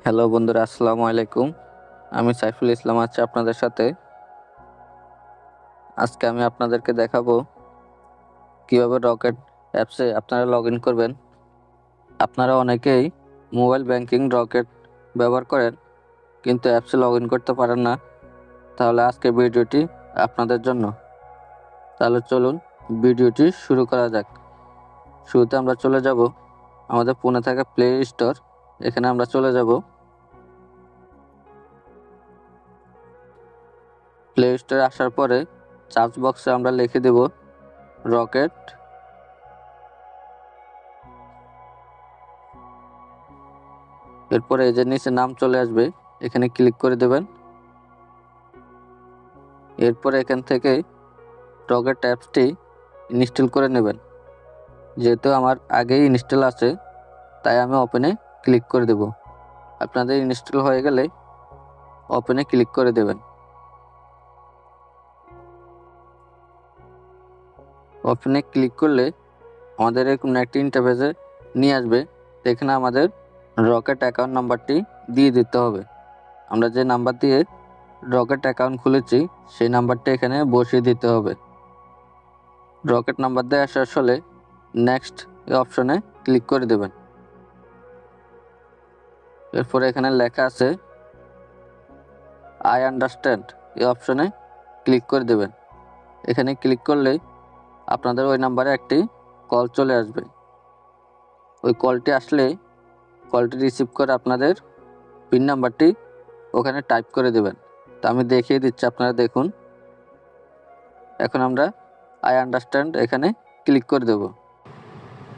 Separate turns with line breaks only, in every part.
Hello বন্ধুরা, আসসালামু আলাইকুম। আমি সাইফুল ইসলাম আছি আপনাদের সাথে। আজকে আমি আপনাদেরকে দেখাবো কিভাবে রকেট অ্যাপসে আপনারা লগ ইন করবেন। আপনারা অনেকেই মোবাইল ব্যাংকিং রকেট ব্যবহার করেন, কিন্তু অ্যাপসে লগ ইন করতে পারেন না। তাহলে আজকে ভিডিওটি আপনাদের জন্য। তাহলে চলুন ভিডিওটি শুরু করা যাক। শুরুতে আমরা চলে যাব আমাদের ফোনে থাকা প্লে স্টোর। এখানে আমরা চলে যাব। প্লে স্টোরে আসার পরে সার্চ বক্সে আমরা লিখে দেব রকেট। এরপরে এই যে নিচে নাম চলে আসবে, এখানে ক্লিক করে দেবেন। এরপরে এখান থেকে রকেট অ্যাপসটি ইনস্টল করে নেবেন। যেহেতু আমার আগেই ইনস্টল আছে, তাই আমি ওপেনে ক্লিক করে দেব। আপনাদের ইনস্টল হয়ে গেলে ওপেনে ক্লিক করে দেবেন। ওপেনে ক্লিক করলে আমাদের এরকম একটি ইন্টারফেসে নিয়ে আসবে। এখানে আমাদের রকেট অ্যাকাউন্ট নাম্বারটি দিয়ে দিতে হবে। আমরা যে নাম্বার দিয়ে রকেট অ্যাকাউন্ট খুলেছি সেই নাম্বারটা এখানে বসিয়ে দিতে হবে। রকেট নাম্বার দেওয়া শেষ হলে নেক্সট এই অপশনে ক্লিক করে দেবেন। এরপরে এখানে লেখা আছে আই আন্ডারস্ট্যান্ড, এই অপশনে ক্লিক করে দেবেন। এখানে ক্লিক করলে আপনাদের ওই নাম্বারে একটি কল চলে আসবে। ওই কলটি আসলে কলটি রিসিভ করে আপনাদের পিন নাম্বারটি ওখানে টাইপ করে দেবেন। তো আমি দেখিয়ে দিচ্ছি, আপনারা দেখুন। এখন আমরা আই আন্ডারস্ট্যান্ড এখানে ক্লিক করে দেব।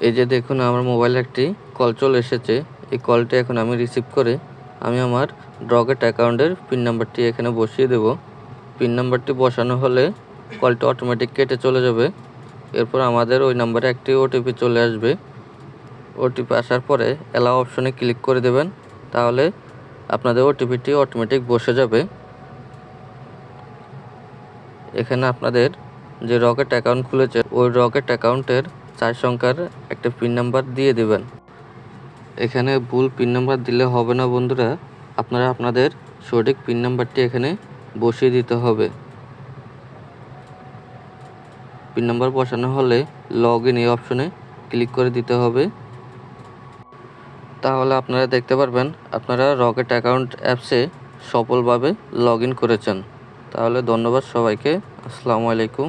এই যে দেখুন, আমার মোবাইলে একটি কল চলে এসেছে। এই কলটি এখন আমি রিসিভ করে আমি আমার রকেট অ্যাকাউন্টের পিন নাম্বারটি এখানে বসিয়ে দেব। পিন নাম্বারটি বসানো হলে কলটি অটোমেটিক কেটে চলে যাবে। এরপর আমাদের ওই নাম্বারে একটি ওটিপি চলে আসবে। ওটিপি আসার পরে অ্যালাউ অপশনে ক্লিক করে দেবেন। তাহলে আপনাদের ওটিপিটি অটোমেটিক বসে যাবে। এখানে আপনাদের যে রকেট অ্যাকাউন্ট খুলেছে ওই রকেট অ্যাকাউন্টের 4 সংখ্যার একটা পিন নাম্বার দিয়ে দেবেন। এখানে ভুল পিন নাম্বার দিলে হবে না বন্ধুরা, আপনারা আপনাদের সঠিক পিন নাম্বারটি এখানে বসিয়ে দিতে হবে। পিন নাম্বার বসানো হলে লগ ইন এই অপশনে ক্লিক করে দিতে হবে। তাহলে আপনারা দেখতে পারবেন আপনারা রকেট অ্যাকাউন্ট অ্যাপসে সফলভাবে লগ ইন করেছেন। তাহলে ধন্যবাদ সবাইকে। আসসালামু আলাইকুম।